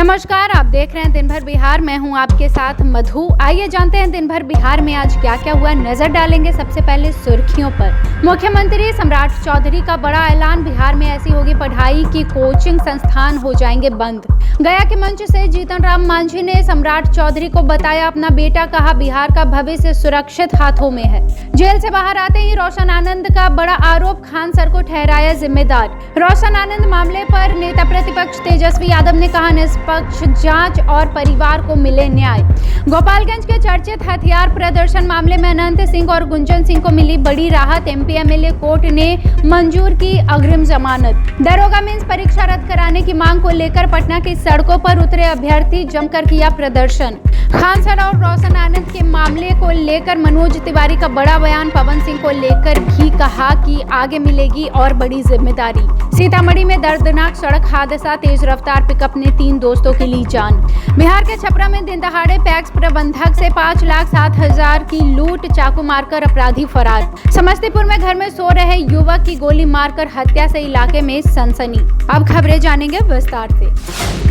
नमस्कार, आप देख रहे हैं दिन भर बिहार। मैं हूं आपके साथ मधु। आइए जानते हैं दिन भर बिहार में आज क्या क्या हुआ। नजर डालेंगे सबसे पहले सुर्खियों पर। मुख्यमंत्री सम्राट चौधरी का बड़ा ऐलान। बिहार में ऐसी होगी पढ़ाई कि कोचिंग संस्थान हो जाएंगे बंद। गया के मंच से जीतन राम मांझी ने सम्राट चौधरी को बताया अपना बेटा। कहा बिहार का भविष्य सुरक्षित हाथों में है। जेल से बाहर आते ही रोशन आनंद का बड़ा आरोप। खान सर को ठहराया जिम्मेदार। रोशन आनंद मामले पर नेता प्रतिपक्ष तेजस्वी यादव ने कहा निष्पक्ष जांच और परिवार को मिले न्याय। गोपालगंज के चर्चित हथियार प्रदर्शन मामले में अनंत सिंह और गुंजन सिंह को मिली बड़ी राहत। एमपी एमएलए कोर्ट ने मंजूर की अग्रिम जमानत। दरोगा मींस परीक्षा रद्द कराने की मांग को लेकर पटना की सड़कों पर उतरे अभ्यर्थी। जमकर किया प्रदर्शन। खान सर और रोशन आनंद के मामले को लेकर मनोज तिवारी का बड़ा बयान। पवन सिंह को लेकर भी कहा कि आगे मिलेगी और बड़ी जिम्मेदारी। सीतामढ़ी में दर्दनाक सड़क हादसा। तेज रफ्तार पिकअप ने 3 दोस्तों की ली जान। बिहार के छपरा में दिन दहाड़े पैक्स प्रबंधक से 5,07,000 की लूट। चाकू मारकर अपराधी फरार। समस्तीपुर में घर में सो रहे युवक की गोली मारकर हत्या से इलाके में सनसनी। अब खबरें जानेंगे विस्तार से।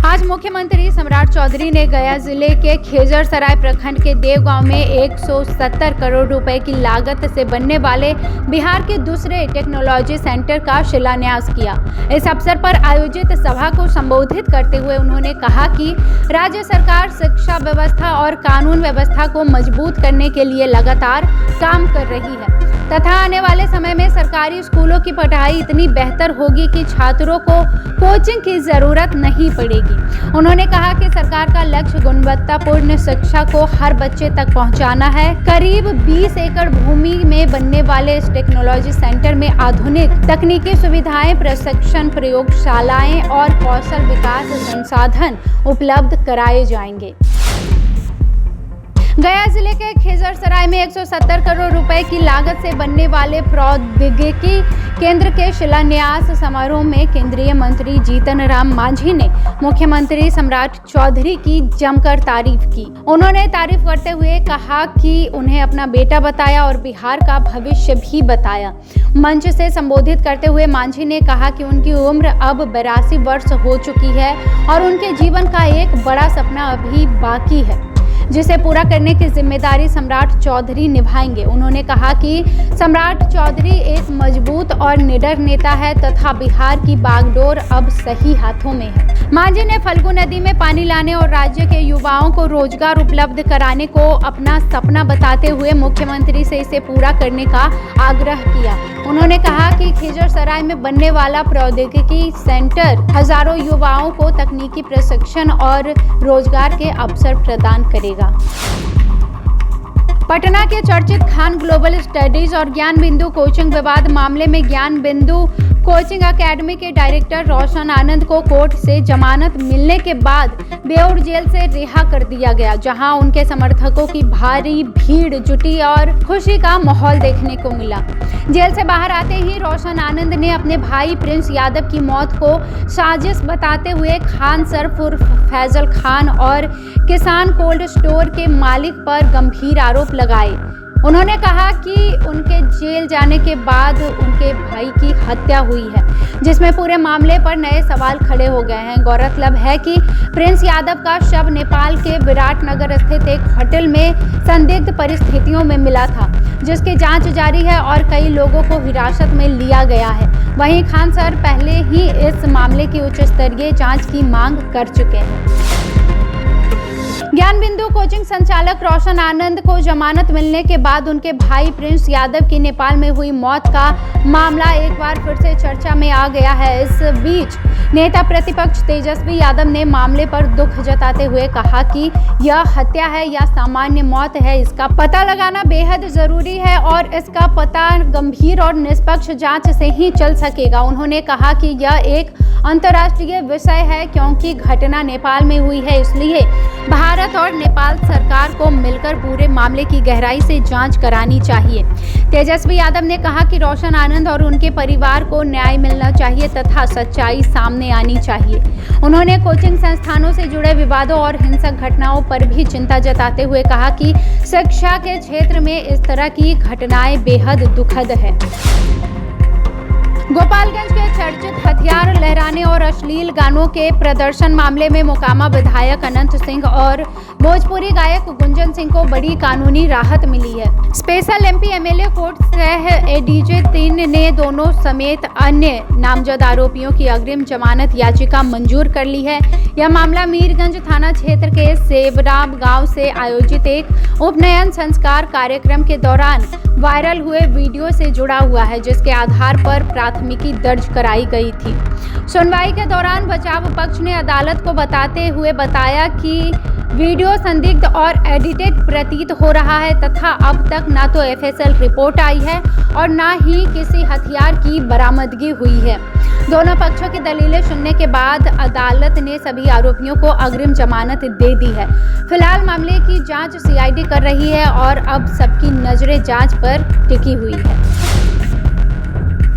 आज मुख्यमंत्री सम्राट चौधरी ने गया जिले के खेजरसराय प्रखंड के देव गांव में 170 करोड़ रुपए की लागत से बनने वाले बिहार के दूसरे टेक्नोलॉजी सेंटर का शिलान्यास किया। इस अवसर पर आयोजित सभा को संबोधित करते हुए उन्होंने कहा कि राज्य सरकार शिक्षा व्यवस्था और कानून व्यवस्था को मजबूत करने के लिए लगातार काम कर रही है तथा आने वाले समय में सरकारी स्कूलों की पढ़ाई इतनी बेहतर होगी कि छात्रों को कोचिंग की जरूरत नहीं पड़ेगी। उन्होंने कहा कि सरकार का लक्ष्य गुणवत्तापूर्ण शिक्षा को हर बच्चे तक पहुंचाना है। करीब 20 एकड़ भूमि में बनने वाले इस टेक्नोलॉजी सेंटर में आधुनिक तकनीकी सुविधाएं, प्रशिक्षण प्रयोगशालाएं और कौशल विकास संसाधन उपलब्ध कराए जाएंगे। गया जिले के खेजरसराय में 170 करोड़ रुपए की लागत से बनने वाले प्रौद्योगिकी केंद्र के शिलान्यास समारोह में केंद्रीय मंत्री जीतन राम मांझी ने मुख्यमंत्री सम्राट चौधरी की जमकर तारीफ की। उन्होंने तारीफ करते हुए कहा कि उन्हें अपना बेटा बताया और बिहार का भविष्य भी बताया। मंच से संबोधित करते हुए मांझी ने कहा कि उनकी उम्र अब 82 वर्ष हो चुकी है और उनके जीवन का एक बड़ा सपना अभी बाकी है जिसे पूरा करने की जिम्मेदारी सम्राट चौधरी निभाएंगे। उन्होंने कहा कि सम्राट चौधरी एक मजबूत और निडर नेता है तथा बिहार की बागडोर अब सही हाथों में है। मांझी ने फल्गु नदी में पानी लाने और राज्य के युवाओं को रोजगार उपलब्ध कराने को अपना सपना बताते हुए मुख्यमंत्री से इसे पूरा करने का आग्रह किया। उन्होंने कहा कि खेजरसराय में बनने वाला प्रौद्योगिकी सेंटर हजारों युवाओं को तकनीकी प्रशिक्षण और रोजगार के अवसर प्रदान करेगा। पटना के चर्चित खान ग्लोबल स्टडीज और ज्ञान बिंदु कोचिंग विवाद मामले में ज्ञान बिंदु कोचिंग एकेडमी के डायरेक्टर रोशन आनंद को कोर्ट से जमानत मिलने के बाद बेऊर जेल से रिहा कर दिया गया, जहां उनके समर्थकों की भारी भीड़ जुटी और खुशी का माहौल देखने को मिला। जेल से बाहर आते ही रोशन आनंद ने अपने भाई प्रिंस यादव की मौत को साजिश बताते हुए खान सर उर्फ फैजल खान और किसान कोल्ड स्टोर के मालिक पर गंभीर आरोप लगाए। उन्होंने कहा कि उनके जेल जाने के बाद उनके भाई की हत्या हुई है, जिसमें पूरे मामले पर नए सवाल खड़े हो गए हैं। गौरतलब है कि प्रिंस यादव का शव नेपाल के विराटनगर स्थित एक होटल में संदिग्ध परिस्थितियों में मिला था, जिसकी जांच जारी है और कई लोगों को हिरासत में लिया गया है। वहीं खान सर पहले ही इस मामले की उच्च स्तरीय जांच की मांग कर चुके हैं। ज्ञान बिंदु कोचिंग संचालक रोशन आनंद को जमानत मिलने के बाद उनके भाई प्रिंस यादव की नेपाल में हुई मौत का मामला एक बार फिर से चर्चा में आ गया है। इस बीच नेता प्रतिपक्ष तेजस्वी यादव ने मामले पर दुख जताते हुए कहा कि यह हत्या है या सामान्य मौत है, इसका पता लगाना बेहद जरूरी है और इसका पता गंभीर और निष्पक्ष जांच से ही चल सकेगा। उन्होंने कहा कि यह एक अंतर्राष्ट्रीय विषय है क्योंकि घटना नेपाल में हुई है, इसलिए भारत और नेपाल सरकार को मिलकर पूरे मामले की गहराई से जांच करानी चाहिए। तेजस्वी यादव ने कहा कि रोशन आनंद और उनके परिवार को न्याय मिलना चाहिए तथा सच्चाई सामने आनी चाहिए। उन्होंने कोचिंग संस्थानों से जुड़े विवादों और हिंसक घटनाओं पर भी चिंता जताते हुए कहा कि शिक्षा के क्षेत्र में इस तरह की घटनाएं बेहद दुखद है। गोपालगंज के चर्चित हथियार लहराने और अश्लील गानों के प्रदर्शन मामले में मोकामा विधायक अनंत सिंह और भोजपुरी गायक गुंजन सिंह को बड़ी कानूनी राहत मिली है। स्पेशल एमपी एमएलए कोर्ट सह एडीजे 3 ने दोनों समेत अन्य नामजद आरोपियों की अग्रिम जमानत याचिका मंजूर कर ली है। यह मामला मीरगंज थाना क्षेत्र के सेवराम गांव से आयोजित एक उपनयन संस्कार कार्यक्रम के दौरान वायरल हुए वीडियो से जुड़ा हुआ है, जिसके आधार पर प्राथमिकी दर्ज कराई गई थी। सुनवाई के दौरान बचाव पक्ष ने अदालत को बताते हुए बताया कि वीडियो संदिग्ध और एडिटेड प्रतीत हो रहा है तथा अब तक ना तो एफएसएल रिपोर्ट आई है और ना ही किसी हथियार की बरामदगी हुई है। दोनों पक्षों की दलीलें सुनने के बाद अदालत ने सभी आरोपियों को अग्रिम जमानत दे दी है। फिलहाल मामले की जांच सीआईडी कर रही है और अब सबकी नजरें जांच पर टिकी हुई है।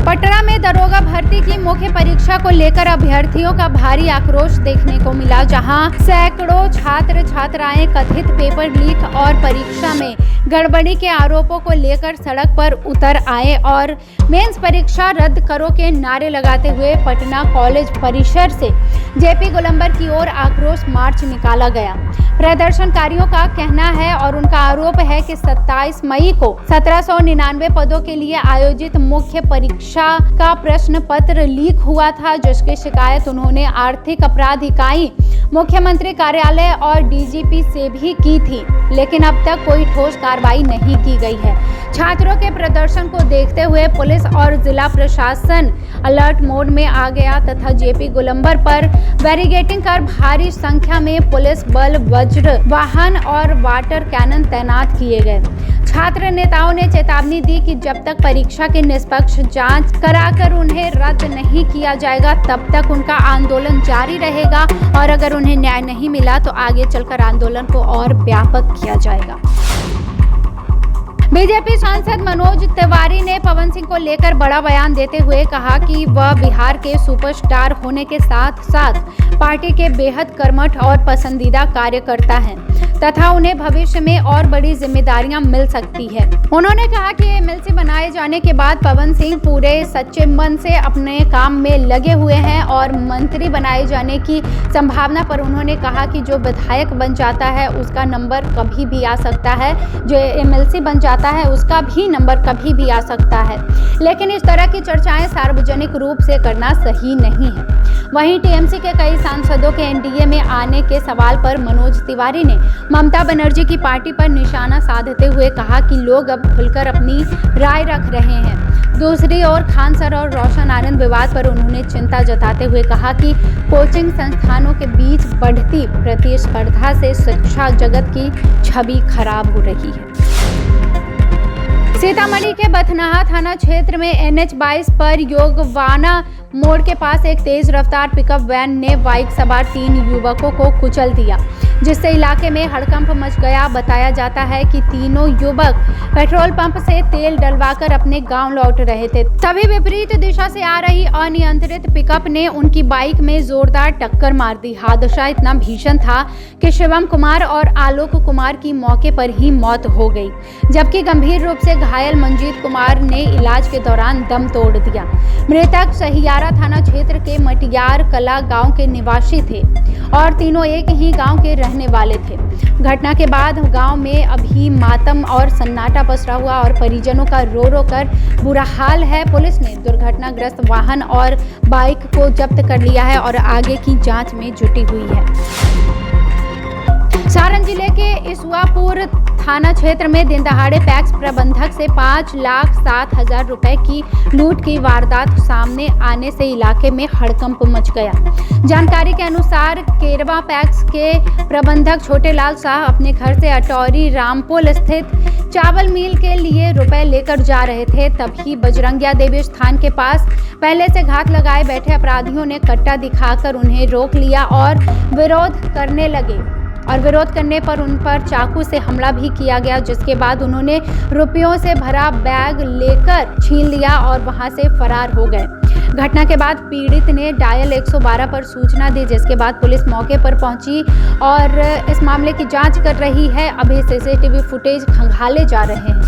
पटना में दरोगा भर्ती की मुख्य परीक्षा को लेकर अभ्यर्थियों का भारी आक्रोश देखने को मिला, जहां सैकड़ों छात्र छात्राएं कथित पेपर लीक और परीक्षा में गड़बड़ी के आरोपों को लेकर सड़क पर उतर आए और मेंस परीक्षा रद्द करो के नारे लगाते हुए पटना कॉलेज परिसर से जेपी गोलंबर की ओर आक्रोश मार्च निकाला गया। प्रदर्शनकारियों का कहना है और उनका आरोप है कि 27 मई को 1799 पदों के लिए आयोजित मुख्य परीक्षा का प्रश्न पत्र लीक हुआ था, जिसकी शिकायत उन्होंने आर्थिक अपराध इकाई, मुख्यमंत्री कार्यालय और डीजीपी से भी की थी, लेकिन अब तक कोई ठोस कार्रवाई नहीं की गई है। छात्रों के प्रदर्शन को देखते हुए पुलिस और जिला प्रशासन अलर्ट मोड में आ गया तथा जेपी गोलंबर पर बैरिकेडिंग कर भारी संख्या में पुलिस बल, वज्र वाहन और वाटर कैनन तैनात किए गए। छात्र नेताओं ने चेतावनी दी कि जब तक परीक्षा की निष्पक्ष जांच कराकर उन्हें रद्द नहीं किया जाएगा तब तक उनका आंदोलन जारी रहेगा और अगर उन्हें न्याय नहीं मिला तो आगे चलकर आंदोलन को और व्यापक किया जाएगा। बीजेपी सांसद मनोज तिवारी ने पवन सिंह को लेकर बड़ा बयान देते हुए कहा कि वह बिहार के सुपरस्टार होने के साथ साथ पार्टी के बेहद कर्मठ और पसंदीदा कार्यकर्ता हैं तथा उन्हें भविष्य में और बड़ी जिम्मेदारियां मिल सकती है। उन्होंने कहा कि एमएलसी बनाए जाने के बाद पवन सिंह पूरे सच्चे मन से अपने काम में लगे हुए हैं और मंत्री बनाए जाने की संभावना पर उन्होंने कहा कि जो विधायक बन जाता है उसका नंबर कभी भी आ सकता है, जो एमएलसी बन जाता है उसका भी नंबर कभी भी आ सकता है, लेकिन इस तरह की चर्चाएं सार्वजनिक रूप से करना सही नहीं है। वहीं टीएमसी के कई सांसदों के एनडीए में आने के सवाल पर मनोज तिवारी ने ममता बनर्जी की पार्टी पर निशाना साधते हुए कहा कि लोग अब खुलकर अपनी राय रख रहे हैं। दूसरी ओर खान सर और रोशन आनंद विवाद पर उन्होंने चिंता जताते हुए कहा कि कोचिंग संस्थानों के बीच बढ़ती प्रतिस्पर्धा से शिक्षा जगत की छवि खराब हो रही है। सीतामढ़ी के बथनाहा थाना क्षेत्र में NH 22 पर योगवाना मोड़ के पास एक तेज रफ्तार पिकअप वैन ने बाइक सवार 3 युवकों को कुचल दिया, जिससे इलाके में हड़कंप मच गया। बताया जाता है कि तीनों युवक पेट्रोल पंप से तेल डलवाकर अपने गांव लौट रहे थे, तभी विपरीत दिशा से आ रही अनियंत्रित पिकअप ने उनकी बाइक में जोरदार टक्कर मार दी। हादसा इतना भीषण था कि शिवम कुमार और आलोक कुमार की मौके पर ही मौत हो गई, जबकि गंभीर रूप से घायल मंजीत कुमार ने इलाज के दौरान दम तोड़ दिया। मृतक सहियारा थाना क्षेत्र के मटियार कला गांव के निवासी थे और तीनों एक ही गांव के रहने वाले थे। घटना के बाद गांव में अभी मातम और सन्नाटा पसरा हुआ और परिजनों का रो रो कर बुरा हाल है। पुलिस ने दुर्घटनाग्रस्त वाहन और बाइक को जब्त कर लिया है और आगे की जांच में जुटी हुई है। सारण जिले के इसुआपुर थाना क्षेत्र में दिन दहाड़े पैक्स प्रबंधक से 5,07,000 रुपए की लूट की वारदात सामने आने से इलाके में हड़कंप मच गया। जानकारी के अनुसार केरवा पैक्स के प्रबंधक छोटे लाल शाह अपने घर से अटौरी रामपुल स्थित चावल मिल के लिए रुपए लेकर जा रहे थे, तभी बजरंगिया देवी स्थान के पास पहले से घात लगाए बैठे अपराधियों ने कट्टा दिखाकर उन्हें रोक लिया और विरोध करने पर उन पर चाकू से हमला भी किया गया, जिसके बाद उन्होंने रुपयों से भरा बैग लेकर छीन लिया और वहां से फरार हो गए। घटना के बाद पीड़ित ने डायल 112 पर सूचना दी, जिसके बाद पुलिस मौके पर पहुंची और इस मामले की जांच कर रही है। अभी सीसीटीवी फुटेज खंगाले जा रहे हैं।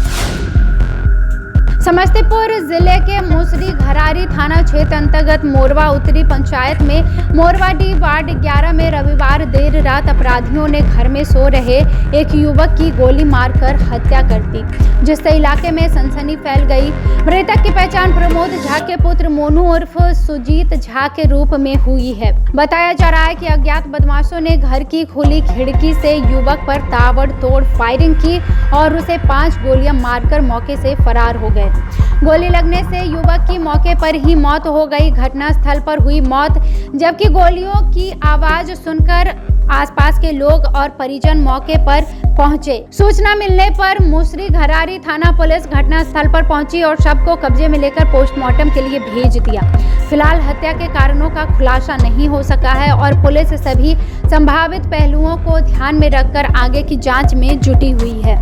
समस्तीपुर जिले के मुसरी घरारी थाना क्षेत्र अंतर्गत मोरवा उत्तरी पंचायत में मोरवाडी वार्ड 11 में रविवार देर रात अपराधियों ने घर में सो रहे एक युवक की गोली मारकर हत्या कर दी, जिससे इलाके में सनसनी फैल गई। मृतक की पहचान प्रमोद झा के पुत्र मोनू उर्फ सुजीत झा के रूप में हुई है। बताया जा रहा है कि अज्ञात बदमाशों ने घर की खुली खिड़की से युवक पर ताबड़तोड़ फायरिंग की और उसे 5 गोलियां मारकर मौके से फरार हो गए। गोली लगने से युवक की मौके पर ही मौत हो गई। घटनास्थल पर हुई मौत, जबकि गोलियों की आवाज सुनकर आसपास के लोग और परिजन मौके पर पहुंचे। सूचना मिलने पर मुसरी घरारी थाना पुलिस घटनास्थल पर पहुंची और शव को कब्जे में लेकर पोस्टमार्टम के लिए भेज दिया। फिलहाल हत्या के कारणों का खुलासा नहीं हो सका है और पुलिस सभी संभावित पहलुओं को ध्यान में रखकर आगे की जांच में जुटी हुई है।